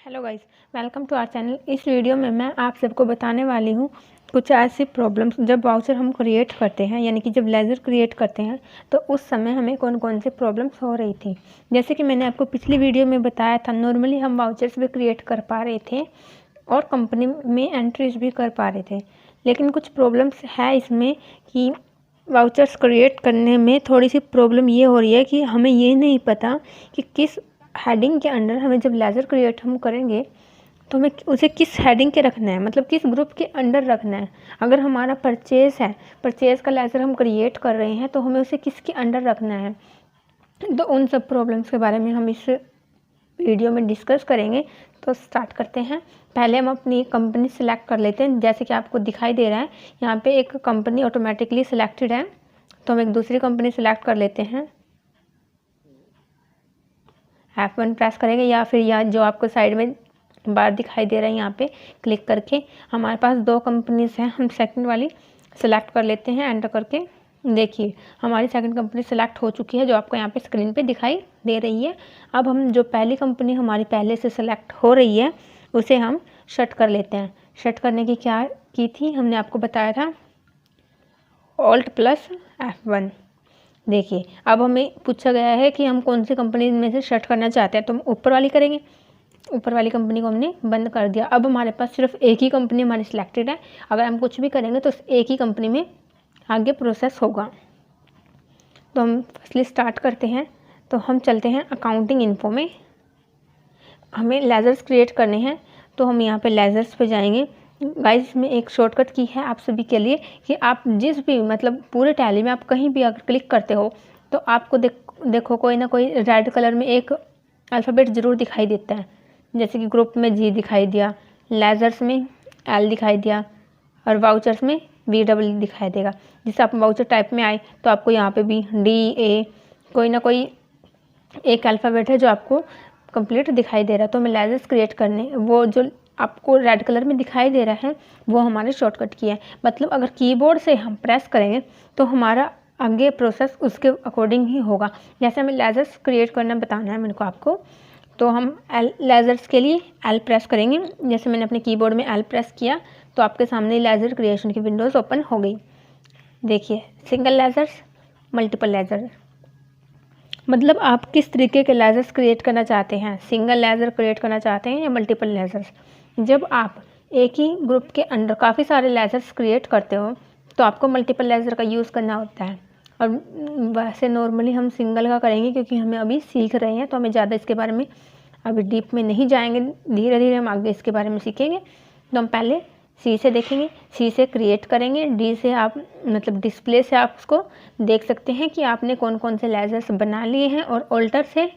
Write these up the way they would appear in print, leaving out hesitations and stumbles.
Hello guys, welcome to our channel. इस video में मैं आप सबको बताने वाली हूँ कुछ ऐसी प्रॉब्लम्स जब वाउचर हम क्रिएट करते हैं, यानी कि जब लेज़र क्रिएट करते हैं तो उस समय हमें कौन कौन से प्रॉब्लम्स हो रही थी। जैसे कि मैंने आपको पिछली वीडियो में बताया था, नॉर्मली हम वाउचर्स भी क्रिएट कर पा रहे थे और कंपनी में एंट्रीज भी कर पा रहे थे, लेकिन कुछ प्रॉब्लम्स है इसमें कि वाउचर्स क्रिएट करने में थोड़ी सी प्रॉब्लम ये हो रही है कि हमें ये नहीं पता कि किस हेडिंग के अंडर हमें जब लेज़र क्रिएट हम करेंगे तो हमें उसे किस हेडिंग के रखना है, मतलब किस ग्रुप के अंडर रखना है। अगर हमारा परचेज़ है, परचेज़ का लेज़र हम क्रिएट कर रहे हैं तो हमें उसे किसके अंडर रखना है। तो उन सब प्रॉब्लम्स के बारे में हम इस वीडियो में डिस्कस करेंगे। तो स्टार्ट करते हैं। पहले हम अपनी कंपनी सेलेक्ट कर लेते हैं। जैसे कि आपको दिखाई दे रहा है यहाँ पे एक कंपनी ऑटोमेटिकली सिलेक्टेड है, तो हम एक दूसरी कंपनी सेलेक्ट कर लेते हैं। F1 प्रेस करेंगे या फिर यहाँ जो आपको साइड में बार दिखाई दे रहा है यहाँ पे क्लिक करके हमारे पास दो कंपनीज हैं, हम सेकंड वाली सेलेक्ट कर लेते हैं एंटर करके। देखिए हमारी सेकंड कंपनी सेलेक्ट हो चुकी है, जो आपको यहाँ पे स्क्रीन पे दिखाई दे रही है। अब हम जो पहली कंपनी हमारी पहले से सेलेक्ट हो रही है उसे हम शट कर लेते हैं। शट करने की क्या की थी, हमने आपको बताया था Alt+F1। देखिए अब हमें पूछा गया है कि हम कौन सी कंपनी में से शट करना चाहते हैं, तो हम ऊपर वाली करेंगे। ऊपर वाली कंपनी को हमने बंद कर दिया। अब हमारे पास सिर्फ एक ही कंपनी हमारी सिलेक्टेड है। अगर हम कुछ भी करेंगे तो एक ही कंपनी में आगे प्रोसेस होगा। तो हम फर्स्टली स्टार्ट करते हैं। तो हम चलते हैं अकाउंटिंग इन्फो में। हमें लेज़र्स क्रिएट करने हैं, तो हम यहाँ पे लेज़र्स पे जाएंगे। गाइस में एक शॉर्टकट की है आप सभी के लिए कि आप जिस भी मतलब पूरे टैली में आप कहीं भी अगर क्लिक करते हो तो आपको देखो कोई ना कोई रेड कलर में एक अल्फ़ाबेट ज़रूर दिखाई देता है। जैसे कि ग्रुप में G दिखाई दिया, लेज़र्स में L दिखाई दिया और वाउचर्स में VW दिखाई देगा। जिससे आप वाउचर टाइप में आए तो आपको यहाँ पे भी DA कोई ना कोई एक अल्फ़ाबेट है जो आपको कंप्लीट दिखाई दे रहा है। तो हमें लेज़र्स क्रिएट करने, वो जो आपको रेड कलर में दिखाई दे रहा है वो हमारे शॉर्टकट की है। मतलब अगर कीबोर्ड से हम प्रेस करेंगे तो हमारा आगे प्रोसेस उसके अकॉर्डिंग ही होगा। जैसे हमें लेज़र्स क्रिएट करना बताना है मेरे को आपको, तो हम लेज़र्स के लिए L प्रेस करेंगे। जैसे मैंने अपने कीबोर्ड में L प्रेस किया तो आपके सामने लेज़र क्रिएशन की विंडोज़ ओपन हो गई। देखिए सिंगल लेज़र्स, मल्टीपल लेज़र, मतलब आप किस तरीके के लेज़र्स क्रिएट करना चाहते हैं, सिंगल लेज़र क्रिएट करना चाहते हैं या मल्टीपल लेज़र्स। जब आप एक ही ग्रुप के अंडर काफ़ी सारे लेज़र्स क्रिएट करते हो तो आपको मल्टीपल लेज़र का यूज़ करना होता है। और वैसे नॉर्मली हम सिंगल का करेंगे क्योंकि हमें अभी सीख रहे हैं, तो हमें ज़्यादा इसके बारे में अभी डीप में नहीं जाएंगे। धीरे धीरे हम आगे इसके बारे में सीखेंगे। तो हम पहले C से देखेंगे, C से क्रिएट करेंगे, D से आप मतलब डिस्प्ले से आप उसको देख सकते हैं कि आपने कौन कौन से लेज़र्स बना लिए हैं। और ऑल्टर से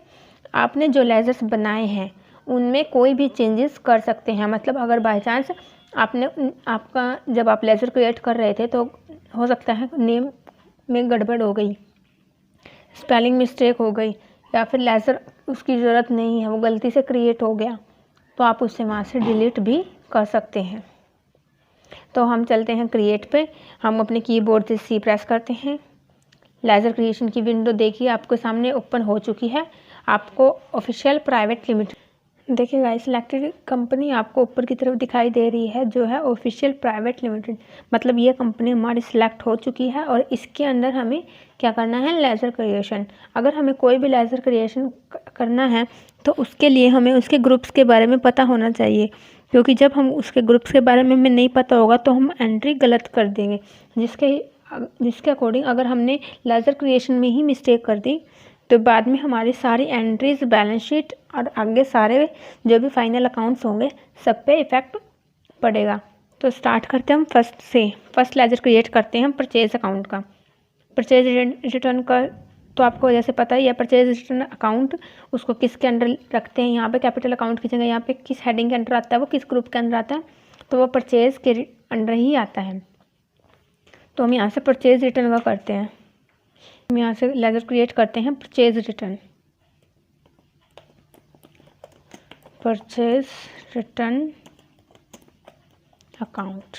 आपने जो लेज़र्स बनाए हैं उनमें कोई भी चेंजेस कर सकते हैं। मतलब अगर बाय चांस आपका जब आप लेज़र क्रिएट कर रहे थे तो हो सकता है नेम में गड़बड़ हो गई, स्पेलिंग मिस्टेक हो गई, या फिर लेज़र उसकी ज़रूरत नहीं है, वो गलती से क्रिएट हो गया, तो आप उससे वहाँ से डिलीट भी कर सकते हैं। तो हम चलते हैं क्रिएट पे। हम अपने कीबोर्ड से C प्रेस करते हैं। लेज़र क्रिएशन की विंडो देखिए आपके सामने ओपन हो चुकी है। आपको ऑफिशियल प्राइवेट लिमिटेड, देखिए गाइस सिलेक्टेड कंपनी आपको ऊपर की तरफ दिखाई दे रही है जो है ऑफिशियल प्राइवेट लिमिटेड। मतलब ये कंपनी हमारी सिलेक्ट हो चुकी है और इसके अंदर हमें क्या करना है, लेज़र क्रिएशन। अगर हमें कोई भी लेज़र क्रिएशन करना है तो उसके लिए हमें उसके ग्रुप्स के बारे में पता होना चाहिए, क्योंकि जब हम उसके ग्रुप्स के बारे में हमें नहीं पता होगा तो हम एंट्री गलत कर देंगे। जिसके अकॉर्डिंग अगर हमने लेज़र क्रिएशन में ही मिस्टेक कर दी तो बाद में हमारी सारी एंट्रीज, बैलेंस शीट और आगे सारे जो भी फाइनल अकाउंट्स होंगे सब पे इफ़ेक्ट पड़ेगा। तो स्टार्ट करते हैं हम फर्स्ट से। फर्स्ट लेज़र क्रिएट करते हैं हम परचेज अकाउंट का। परचेज रिटर्न का तो आपको जैसे पता ही है, परचेज रिटर्न अकाउंट उसको किसके अंडर रखते हैं। यहाँ पे कैपिटल अकाउंट की जगह यहाँ पे किस हेडिंग के अंडर आता है, वो किस ग्रुप के अंदर आता है, तो वो परचेज के अंडर ही आता है। तो हम यहाँ से परचेज रिटर्न का करते हैं। हम यहाँ से लेज़र क्रिएट करते हैं purchase return, purchase return account.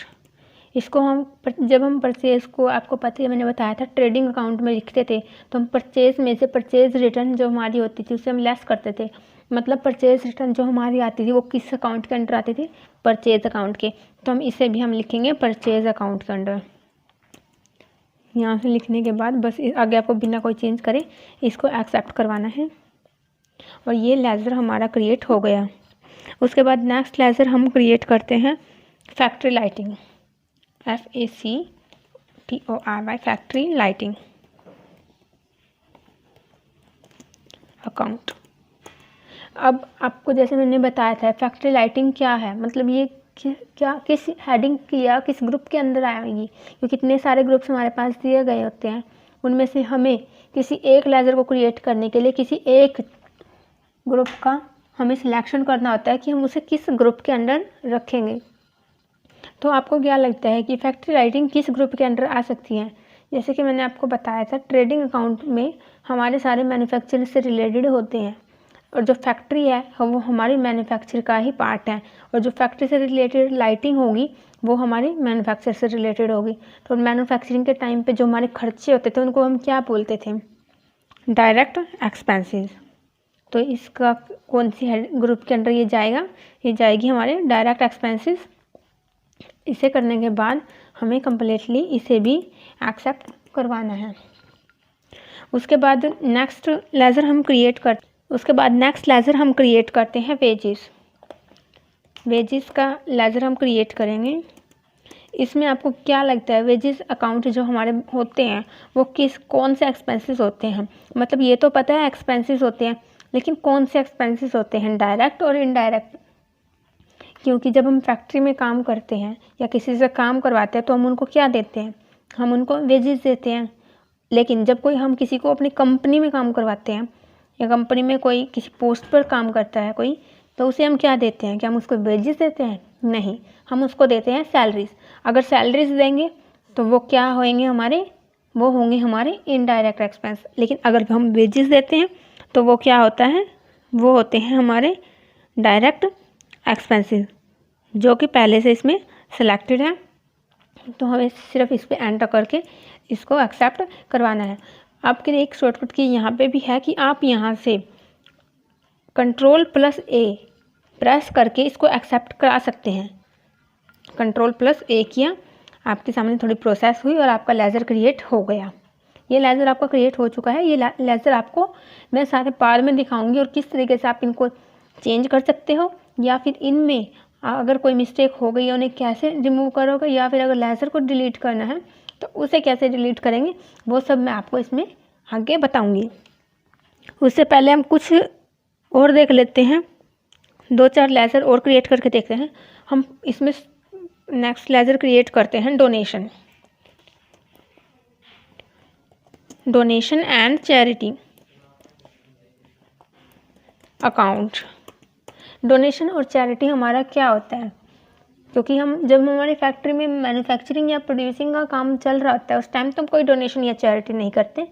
इसको हम जब हम परचेज़ को, आपको पता है मैंने बताया था ट्रेडिंग अकाउंट में लिखते थे, तो हम परचेज़ में से परचेज़ रिटर्न जो हमारी होती थी उससे हम लेस करते थे। मतलब परचेज रिटर्न जो हमारी आती थी वो किस अकाउंट के अंडर आती थी, परचेज अकाउंट के। तो हम इसे भी हम लिखेंगे परचेज अकाउंट के अंडर। यहाँ से लिखने के बाद बस आगे आपको बिना कोई चेंज करे इसको एक्सेप्ट करवाना है और ये लेज़र हमारा क्रिएट हो गया। उसके बाद नेक्स्ट लेज़र हम क्रिएट करते हैं factory lighting, FACTORY factory lighting account. अब आपको जैसे मैंने बताया था फैक्ट्री लाइटिंग क्या है, मतलब ये क्या किस हेडिंग की या किस ग्रुप के अंदर आएगी, क्योंकि कितने सारे ग्रुप्स हमारे पास दिए गए होते हैं, उनमें से हमें किसी एक लेज़र को क्रिएट करने के लिए किसी एक ग्रुप का हमें सिलेक्शन करना होता है कि हम उसे किस ग्रुप के अंडर रखेंगे। तो आपको क्या लगता है कि फैक्ट्री लाइटिंग किस ग्रुप के अंडर आ सकती है? जैसे कि मैंने आपको बताया था ट्रेडिंग अकाउंट में हमारे सारे मैन्युफैक्चर से रिलेटेड होते हैं और जो फैक्ट्री है वो हमारी मैन्युफैक्चर का ही पार्ट है, और जो फैक्ट्री से रिलेटेड लाइटिंग होगी वो हमारी मैन्युफैक्चर से रिलेटेड होगी। तो मैन्युफैक्चरिंग के टाइम पे जो हमारे खर्चे होते थे उनको हम क्या बोलते थे, डायरेक्ट एक्सपेंसेस। तो इसका कौन सी ग्रुप के अंडर ये जाएगा, ये जाएगी हमारे डायरेक्ट एक्सपेंसेस। इसे करने के बाद हमें कम्प्लीटली इसे भी एक्सेप्ट करवाना है। उसके बाद नेक्स्ट लेज़र हम क्रिएट करते हैं वेजेस का लेज़र हम क्रिएट करेंगे। इसमें आपको क्या लगता है वेजेस अकाउंट जो हमारे होते हैं वो कौन से एक्सपेंसेस होते हैं? मतलब ये तो पता है एक्सपेंसेस होते हैं, लेकिन कौन से एक्सपेंसेस होते हैं, डायरेक्ट और इनडायरेक्ट। क्योंकि जब हम फैक्ट्री में काम करते हैं या किसी से काम करवाते हैं तो हम उनको क्या देते हैं, हम उनको वेजेस देते हैं। लेकिन जब हम किसी को अपनी कंपनी में काम करवाते हैं या कंपनी में कोई किसी पोस्ट पर काम करता है कोई, तो उसे हम क्या देते हैं, क्या हम उसको वेजेस देते हैं? नहीं, हम उसको देते हैं सैलरीज। अगर सैलरीज देंगे तो वो क्या होंगे वो होंगे हमारे इनडायरेक्ट एक्सपेंस। लेकिन अगर हम वेजेस देते हैं तो वो क्या होता है, वो होते हैं हमारे डायरेक्ट एक्सपेंसेस, जो कि पहले से इसमें सिलेक्टेड है। तो हमें सिर्फ इस पर एंटर करके इसको एक्सेप्ट करवाना है। आपके लिए एक शॉर्टकट की यहाँ पे भी है कि आप यहाँ से Ctrl+A प्रेस करके इसको एक्सेप्ट करा सकते हैं। Ctrl+A किया, आपके सामने थोड़ी प्रोसेस हुई और आपका लेज़र क्रिएट हो गया। ये लेज़र आपका क्रिएट हो चुका है। ये लेज़र आपको मैं सारे पार में दिखाऊंगी और किस तरीके से आप इनको चेंज कर सकते हो, या फिर इनमें अगर कोई मिस्टेक हो गई है उन्हें कैसे रिमूव करोगे, या फिर अगर लेज़र को डिलीट करना है तो उसे कैसे डिलीट करेंगे, वो सब मैं आपको इसमें आगे बताऊंगी। उससे पहले हम कुछ और देख लेते हैं, 2-4 लेज़र और क्रिएट करके देखते हैं। हम इसमें नेक्स्ट लेज़र क्रिएट करते हैं donation and charity account. Donation और चैरिटी हमारा क्या होता है, क्योंकि जब हमारी फैक्ट्री में मैन्युफैक्चरिंग या प्रोड्यूसिंग का काम चल रहा होता है उस टाइम तो हम कोई डोनेशन या चैरिटी नहीं करते।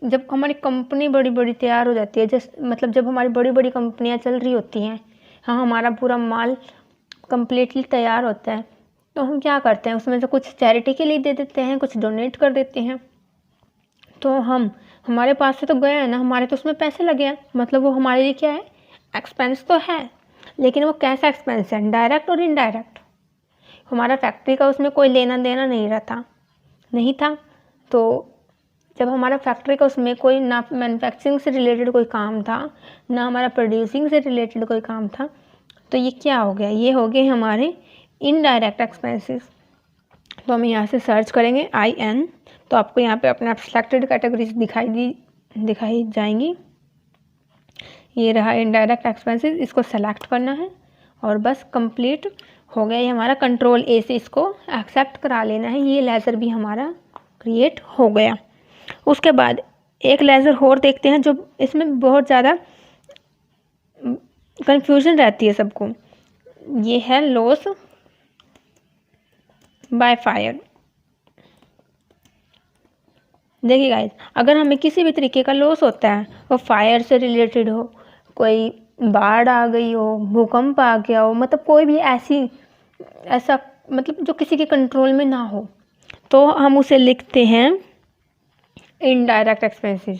जब हमारी कंपनी बड़ी बड़ी तैयार हो जाती है, मतलब जब हमारी बड़ी बड़ी कंपनियां चल रही होती हैं, हाँ, हमारा पूरा माल कम्प्लीटली तैयार होता है, तो हम क्या करते हैं उसमें से कुछ चैरिटी के लिए दे देते हैं, कुछ डोनेट कर देते हैं। तो हमारे पास से तो गया है ना, हमारे तो उसमें पैसे लगे हैं, मतलब वो हमारे लिए क्या है, एक्सपेंस तो है, लेकिन वो कैसा एक्सपेंस है, डायरेक्ट और इनडायरेक्ट। हमारा फैक्ट्री का उसमें कोई लेना देना नहीं था। तो जब हमारा फैक्ट्री का उसमें कोई ना मैन्युफैक्चरिंग से रिलेटेड कोई काम था, ना हमारा प्रोड्यूसिंग से रिलेटेड कोई काम था, तो ये क्या हो गया, ये हो गए हमारे इनडायरेक्ट एक्सपेंसेस। तो हम यहाँ से सर्च करेंगे IN, तो आपको यहाँ पे अपने आप सिलेक्टेड कैटेगरीज दिखाई जाएंगी। ये रहा इनडायरेक्ट एक्सपेंसेस, इसको सेलेक्ट करना है और बस कंप्लीट हो गया। ये हमारा Ctrl+A से इसको एक्सेप्ट करा लेना है। ये लेज़र भी हमारा क्रिएट हो गया। उसके बाद एक लेज़र और देखते हैं जो इसमें बहुत ज़्यादा कंफ्यूजन रहती है सबको। ये है लॉस बाय फायर। देखिए गाइस, अगर हमें किसी भी तरीके का लॉस होता है, वो फायर से रिलेटेड हो, कोई बाढ़ आ गई हो, भूकंप आ गया हो, मतलब कोई भी ऐसा मतलब जो किसी के कंट्रोल में ना हो, तो हम उसे लिखते हैं इनडायरेक्ट एक्सपेंसेस,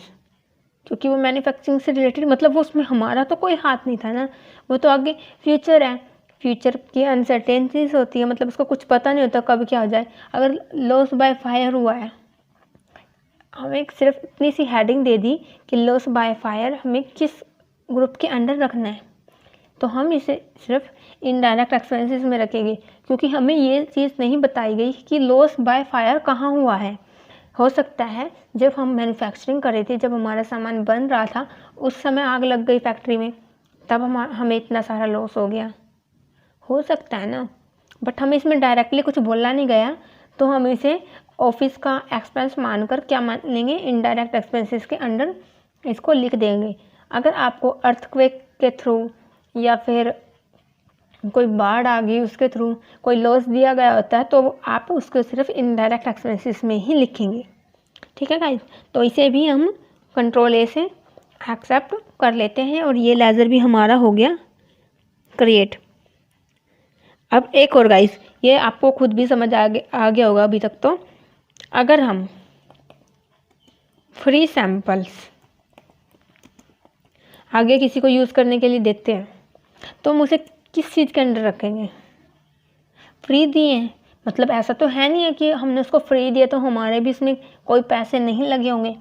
क्योंकि वो मैन्युफैक्चरिंग से रिलेटेड, मतलब वो उसमें हमारा तो कोई हाथ नहीं था ना, वो तो आगे फ्यूचर है, फ्यूचर की अनसर्टेनिटीज होती है, मतलब उसको कुछ पता नहीं होता कब क्या हो जाए। अगर लॉस बाय फायर हुआ है, हमें सिर्फ इतनी सी हेडिंग दे दी कि लॉस बाय फायर हमें किस ग्रुप के अंडर रखना है, तो हम इसे सिर्फ इनडायरेक्ट एक्सपेंसेस में रखेंगे, क्योंकि हमें ये चीज़ नहीं बताई गई कि लॉस बाय फायर कहाँ हुआ है। हो सकता है जब हम मैन्युफैक्चरिंग कर रहे थे, जब हमारा सामान बन रहा था, उस समय आग लग गई फैक्ट्री में, तब हमें इतना सारा लॉस हो गया, हो सकता है ना। बट हमें इसमें डायरेक्टली कुछ बोला नहीं गया, तो हम इसे ऑफिस का एक्सपेंस मानकर क्या मान लेंगे, इनडायरेक्ट एक्सपेंसेस के अंडर इसको लिख देंगे। अगर आपको अर्थक्वेक के थ्रू या फिर कोई बाढ़ आ गई उसके थ्रू कोई लॉस दिया गया होता है, तो आप उसको सिर्फ इनडायरेक्ट एक्सपेंसेस में ही लिखेंगे, ठीक है गाइस। तो इसे भी हम कंट्रोल ए से एक्सेप्ट कर लेते हैं, और ये लेजर भी हमारा हो गया क्रिएट। अब एक और गाइस, ये आपको खुद भी समझ आ गया होगा अभी तक तो। अगर हम फ्री सैंपल्स आगे किसी को यूज़ करने के लिए देते हैं, तो हम उसे किस चीज़ के अंडर रखेंगे, फ्री दिए हैं, मतलब ऐसा तो है नहीं है कि हमने उसको फ्री दिया तो हमारे भी इसमें कोई पैसे नहीं लगे होंगे,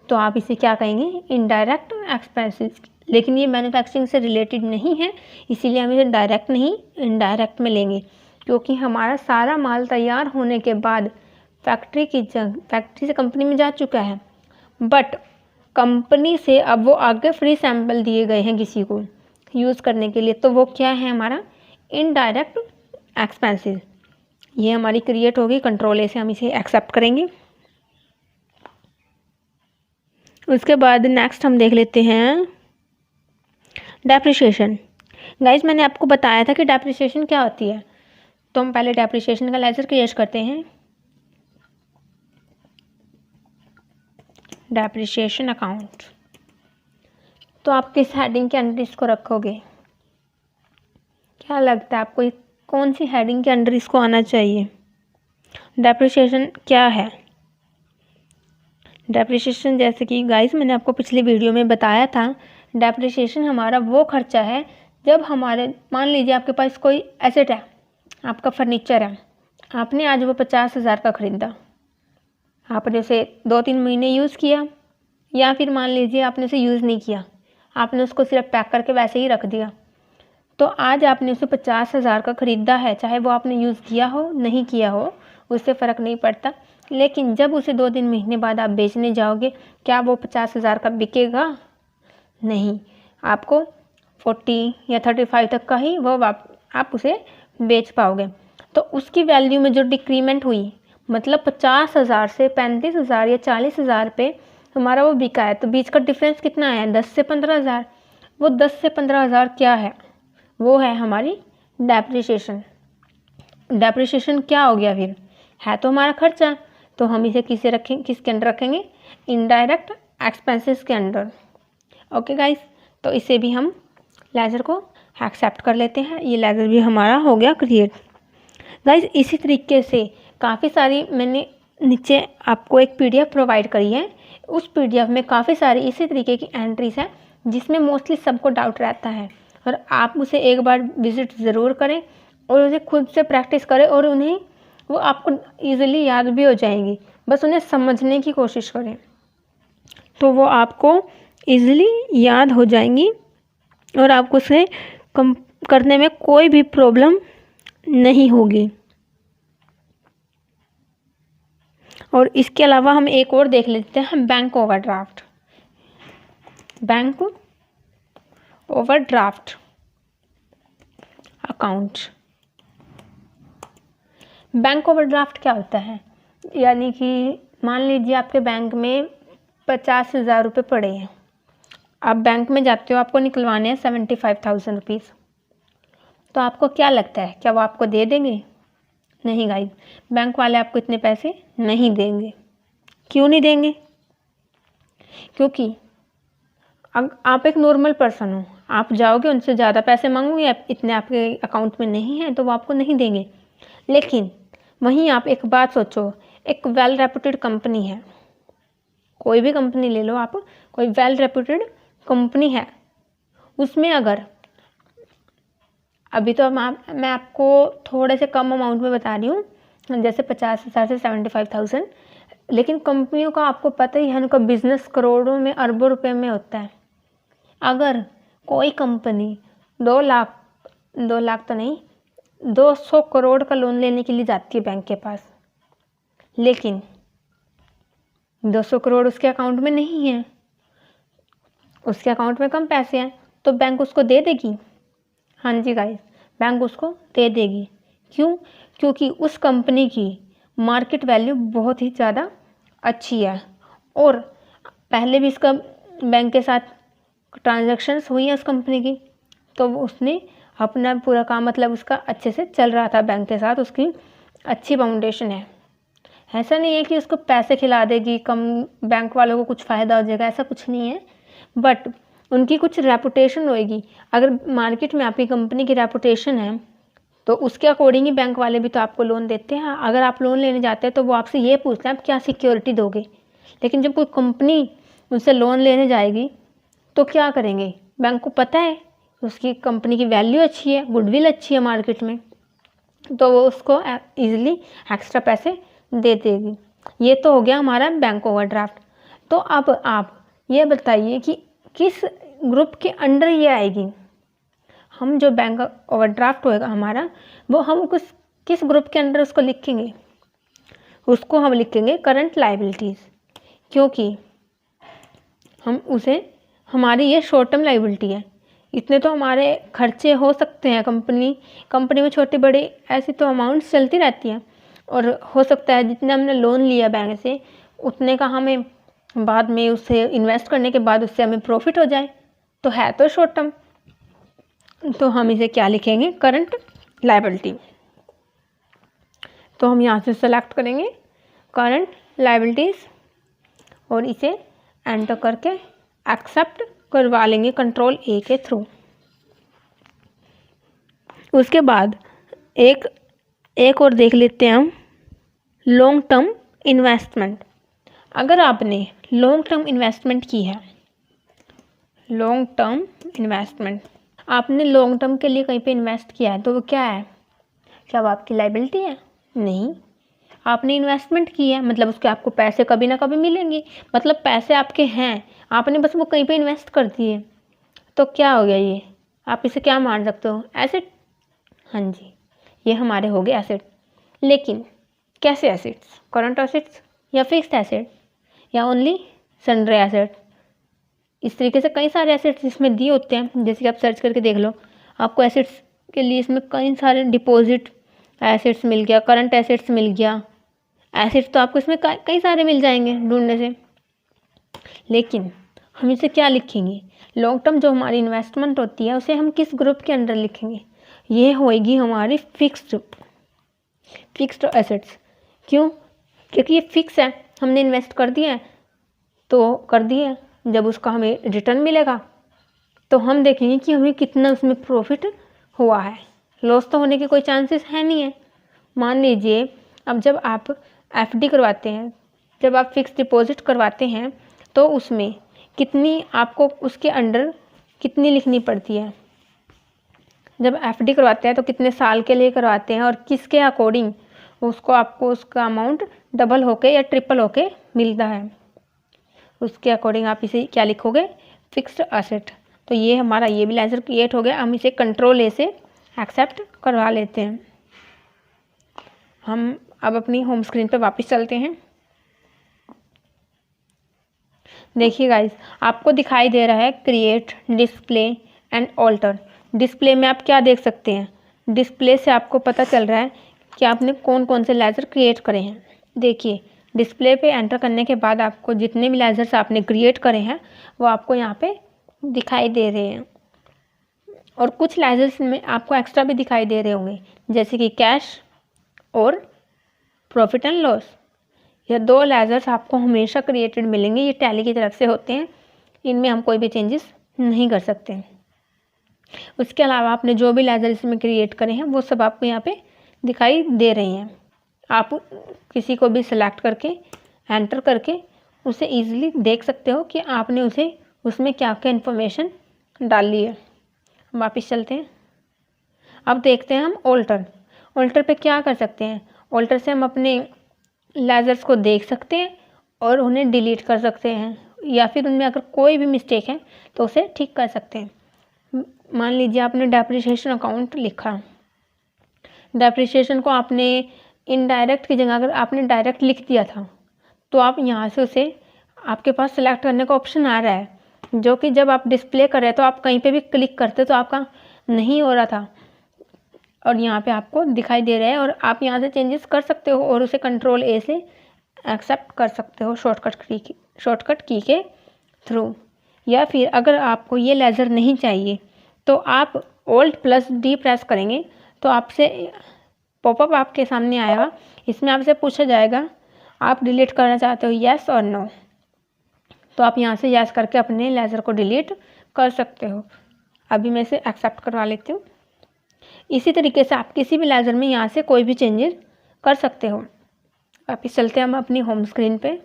तो आप इसे क्या कहेंगे, इनडायरेक्ट एक्सपेंसेस। लेकिन ये मैन्युफैक्चरिंग से रिलेटेड नहीं है, इसीलिए हम इसे डायरेक्ट नहीं इनडायरेक्ट में लेंगे, क्योंकि हमारा सारा माल तैयार होने के बाद फैक्ट्री से कंपनी में जा चुका है, बट कंपनी से अब वो आगे फ्री सैंपल दिए गए हैं किसी को यूज़ करने के लिए, तो वो क्या है, हमारा इनडायरेक्ट एक्सपेंसेस। ये हमारी क्रिएट होगी, कंट्रोल ए से हम इसे एक्सेप्ट करेंगे। उसके बाद नेक्स्ट हम देख लेते हैं डेप्रिसिएशन। गाइस मैंने आपको बताया था कि डेप्रिसिएशन क्या होती है, तो हम पहले डेप्रिसिएशन का लेजर क्रिएट करते हैं। डेप्रिसिएशन अकाउंट, तो आप किस हेडिंग के अंडर इसको रखोगे, क्या लगता है आपको कौन सी हेडिंग के अंडर इसको आना चाहिए? डेप्रिसिएशन क्या है? डेप्रिसिएशन जैसे कि गाइस मैंने आपको पिछली वीडियो में बताया था, डेप्रिसिएशन हमारा वो खर्चा है जब हमारे, मान लीजिए आपके पास कोई एसेट है, आपका फर्नीचर है, आपने आज वो 50,000 का ख़रीदा, आपने उसे 2-3 महीने यूज़ किया, या फिर मान लीजिए आपने उसे यूज़ नहीं किया, आपने उसको सिर्फ पैक करके वैसे ही रख दिया, तो आज आपने उसे 50,000 का ख़रीदा है, चाहे वो आपने यूज़ किया हो नहीं किया हो उससे फ़र्क नहीं पड़ता। लेकिन जब उसे 2-3 महीने बाद आप बेचने जाओगे, क्या वो 50,000 का बिकेगा? नहीं, आपको 40 या 35 तक का ही वो आप उसे बेच पाओगे। तो उसकी वैल्यू में जो डिक्रीमेंट हुई, मतलब 50,000 से 35,000 या 40,000 पे हमारा वो बिका है, तो बीच का डिफरेंस कितना है, 10 से 15,000। वो 10 से 15,000 क्या है, वो है हमारी डेप्रिसिएशन। डेप्रिसिएशन क्या हो गया फिर, है तो हमारा खर्चा, तो हम इसे किसके अंडर रखेंगे, इनडायरेक्ट एक्सपेंसेस के अंडर। ओके गाइस, तो इसे भी हम लेजर को एक्सेप्ट कर लेते हैं, ये लेजर भी हमारा हो गया क्रिएट। गाइस इसी तरीके से काफ़ी सारी मैंने नीचे आपको एक PDF प्रोवाइड करी है, उस PDF में काफ़ी सारी इसी तरीके की एंट्रीज हैं जिसमें मोस्टली सबको डाउट रहता है, और आप उसे एक बार विज़िट ज़रूर करें और उसे खुद से प्रैक्टिस करें, और उन्हें वो आपको ईज़िली याद भी हो जाएंगी, बस उन्हें समझने की कोशिश करें तो वो आपको ईज़िली याद हो जाएंगी, और आपको उसे कम करने में कोई भी प्रॉब्लम नहीं होगी। और इसके अलावा हम एक और देख लेते हैं, bank overdraft. Bank overdraft account. Bank overdraft क्या होता है, यानी कि मान लीजिए आपके बैंक में 50,000 रुपये पड़े हैं, आप बैंक में जाते हो, आपको निकलवाने हैं 75,000 रुपीज़, तो आपको क्या लगता है, क्या वो आपको दे देंगे? नहीं गाइस, बैंक वाले आपको इतने पैसे नहीं देंगे। क्यों नहीं देंगे? क्योंकि आप एक नॉर्मल पर्सन हो, आप जाओगे उनसे ज़्यादा पैसे मांगोगे, इतने आपके अकाउंट में नहीं हैं, तो वो आपको नहीं देंगे। लेकिन वहीं आप एक बात सोचो, एक वेल रेप्यूटेड कंपनी है, कोई भी कंपनी ले लो आप, कोई वेल रेप्यूटेड कंपनी है, उसमें अगर अभी तो मैं आपको थोड़े से कम अमाउंट में बता रही हूँ, जैसे 50,000 से 75,000, लेकिन कंपनियों का आपको पता ही है, उनका बिजनेस करोड़ों में अरबों रुपए में होता है। अगर कोई कंपनी 2 लाख तो नहीं, 200 करोड़ का लोन लेने के लिए जाती है बैंक के पास, लेकिन 200 करोड़ उसके अकाउंट में नहीं है, उसके अकाउंट में कम पैसे हैं, तो बैंक उसको दे देगी। हाँ जी गाइस, बैंक उसको दे देगी। क्यों? क्योंकि उस कंपनी की मार्केट वैल्यू बहुत ही ज़्यादा अच्छी है, और पहले भी इसका बैंक के साथ ट्रांजैक्शंस हुई है उस कंपनी की, तो उसने अपना पूरा काम, मतलब उसका अच्छे से चल रहा था बैंक के साथ, उसकी अच्छी फाउंडेशन है। ऐसा नहीं है कि उसको पैसे खिला देगी, कम बैंक वालों को कुछ फ़ायदा हो जाएगा, ऐसा कुछ नहीं है, बट उनकी कुछ रेपुटेशन होएगी। अगर मार्केट में आपकी कंपनी की रेपुटेशन है तो उसके अकॉर्डिंग ही बैंक वाले भी तो आपको लोन देते हैं। अगर आप लोन लेने जाते हैं तो वो आपसे ये पूछते हैं आप क्या सिक्योरिटी दोगे, लेकिन जब कोई कंपनी उनसे लोन लेने जाएगी तो क्या करेंगे, बैंक को पता है उसकी कंपनी की वैल्यू अच्छी है, गुडविल अच्छी है मार्केट में, तो वो उसको ईजिली एक्स्ट्रा पैसे दे देगी। ये तो हो गया हमारा बैंक ओवरड्राफ्ट। तो अब आप ये बताइए कि किस ग्रुप के अंडर ये आएगी। हम जो बैंक ओवरड्राफ्ट होएगा हमारा, वो हम किस ग्रुप के अंडर उसको लिखेंगे, उसको हम लिखेंगे करंट लायबिलिटीज़, क्योंकि हम उसे, हमारी ये शॉर्ट टर्म लायबिलिटी है, इतने तो हमारे खर्चे हो सकते हैं। कंपनी में छोटे बड़े ऐसी तो अमाउंट्स चलती रहती हैं, और हो सकता है जितने हमने लोन लिया बैंक से उतने का हमें बाद में उसे इन्वेस्ट करने के बाद उससे हमें प्रॉफिट हो जाए, तो है तो शॉर्ट टर्म। तो हम इसे क्या लिखेंगे, करंट लायबिलिटी। तो हम यहाँ से सेलेक्ट करेंगे करंट लायबिलिटीज़ और इसे एंटर करके एक्सेप्ट करवा लेंगे कंट्रोल A के थ्रू। उसके बाद एक और देख लेते हैं हम, लॉन्ग टर्म इन्वेस्टमेंट। अगर आपने लॉन्ग टर्म इन्वेस्टमेंट की है, लॉन्ग टर्म इन्वेस्टमेंट, आपने लॉन्ग टर्म के लिए कहीं पे इन्वेस्ट किया है, तो वो क्या है, क्या वो आपकी लायबिलिटी है? नहीं, आपने इन्वेस्टमेंट की है, मतलब उसके आपको पैसे कभी ना कभी मिलेंगे, मतलब पैसे आपके हैं, आपने बस वो कहीं पे इन्वेस्ट कर दिए, तो क्या हो गया ये, आप इसे क्या मान सकते हो, एसेट। हाँ जी, ये हमारे हो गए एसेट। लेकिन कैसे एसेट्स, करंट एसेट्स या फिक्स्ड एसेट या ओनली सन्ड्री एसेट, इस तरीके से कई सारे एसेट्स इसमें दिए होते हैं। जैसे कि आप सर्च करके देख लो, आपको एसेट्स के लिए इसमें कई सारे डिपॉजिट एसेट्स मिल गया, करंट एसेट्स मिल गया, एसेट्स तो आपको इसमें कई सारे मिल जाएंगे ढूंढने से। लेकिन हम इसे क्या लिखेंगे, लॉन्ग टर्म जो हमारी इन्वेस्टमेंट होती है उसे हम किस ग्रुप के अंडर लिखेंगे, ये होएगी हमारी फिक्स्ड एसेट्स। क्यों? क्योंकि ये फिक्स है, हमने इन्वेस्ट कर दिया है तो कर दिया, जब उसका हमें रिटर्न मिलेगा तो हम देखेंगे कि हमें कितना उसमें प्रॉफिट हुआ है, लॉस तो होने के कोई चांसेस है नहीं है। मान लीजिए अब जब आप FD करवाते हैं, जब आप फिक्स डिपॉजिट करवाते हैं, तो उसमें कितनी आपको उसके अंडर कितनी लिखनी पड़ती है। जब FD करवाते हैं तो कितने साल के लिए करवाते हैं और किसके अकॉर्डिंग उसको आपको उसका अमाउंट डबल होके या ट्रिपल होके मिलता है, उसके अकॉर्डिंग आप इसे क्या लिखोगे, फिक्स्ड एसेट। तो ये हमारा ये भी लेजर क्रिएट हो गया। हम इसे कंट्रोल A से एक्सेप्ट करवा लेते हैं। हम अब अपनी होम स्क्रीन पे वापस चलते हैं। देखिए गाइस, आपको दिखाई दे रहा है create, display and alter. Display में आप क्या देख सकते हैं, डिस्प्ले से आपको पता चल रहा है कि आपने कौन कौन से लेजर क्रिएट करे हैं। देखिए डिस्प्ले पे एंटर करने के बाद आपको जितने भी लेजर्स आपने क्रिएट करे हैं वो आपको यहाँ पे दिखाई दे रहे हैं, और कुछ लेजर्स में आपको एक्स्ट्रा भी दिखाई दे रहे होंगे, जैसे कि कैश और प्रॉफिट एंड लॉस। ये 2 लेजर्स आपको हमेशा क्रिएटेड मिलेंगे, ये टैली की तरफ से होते हैं, इनमें हम कोई भी चेंजेस नहीं कर सकते। उसके अलावा आपने जो भी लेजर इसमें क्रिएट करे हैं वो सब आपको यहाँ पे दिखाई दे रही हैं। आप किसी को भी सिलेक्ट करके एंटर करके उसे ईज़िली देख सकते हो कि आपने उसमें क्या क्या इन्फॉर्मेशन डाली है। वापस चलते हैं। अब देखते हैं हम ऑल्टर पे क्या कर सकते हैं। ऑल्टर से हम अपने लेजर्स को देख सकते हैं और उन्हें डिलीट कर सकते हैं, या फिर उनमें अगर कोई भी मिस्टेक है तो उसे ठीक कर सकते हैं। मान लीजिए आपने डेप्रिसिएशन अकाउंट लिखा, डेप्रिसिएशन को आपने इनडायरेक्ट की जगह अगर आपने डायरेक्ट लिख दिया था तो आप यहाँ से उसे आपके पास सेलेक्ट करने का ऑप्शन आ रहा है, जो कि जब आप डिस्प्ले कर रहे तो आप कहीं पे भी क्लिक करते तो आपका नहीं हो रहा था, और यहाँ पे आपको दिखाई दे रहा है। और आप यहाँ से चेंजेस कर सकते हो और उसे कंट्रोल ए से एक्सेप्ट कर सकते हो शॉर्टकट की के थ्रू। या फिर अगर आपको ये लेज़र नहीं चाहिए तो आप Alt+D प्रेस करेंगे तो आपसे पॉपअप आपके सामने आएगा। इसमें आपसे पूछा जाएगा आप डिलीट करना चाहते हो येस और नो, तो आप यहाँ से येस करके अपने लेज़र को डिलीट कर सकते हो। अभी मैं इसे एक्सेप्ट करवा लेती हूँ। इसी तरीके से आप किसी भी लेज़र में यहाँ से कोई भी चेंजेस कर सकते हो। वापस चलते हैं हम अपनी होम स्क्रीन पे।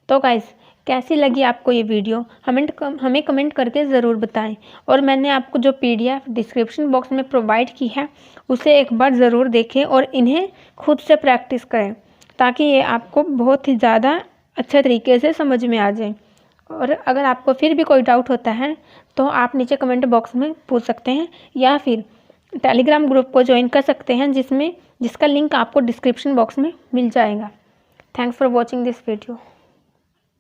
तो गाइस, कैसी लगी आपको ये वीडियो हमें कमेंट करके ज़रूर बताएं। और मैंने आपको जो PDF डिस्क्रिप्शन बॉक्स में प्रोवाइड की है उसे एक बार ज़रूर देखें और इन्हें खुद से प्रैक्टिस करें, ताकि ये आपको बहुत ही ज़्यादा अच्छे तरीके से समझ में आ जाए। और अगर आपको फिर भी कोई डाउट होता है तो आप नीचे कमेंट बॉक्स में पूछ सकते हैं, या फिर टेलीग्राम ग्रुप को ज्वाइन कर सकते हैं जिसका लिंक आपको डिस्क्रिप्शन बॉक्स में मिल जाएगा। Thanks for watching this video.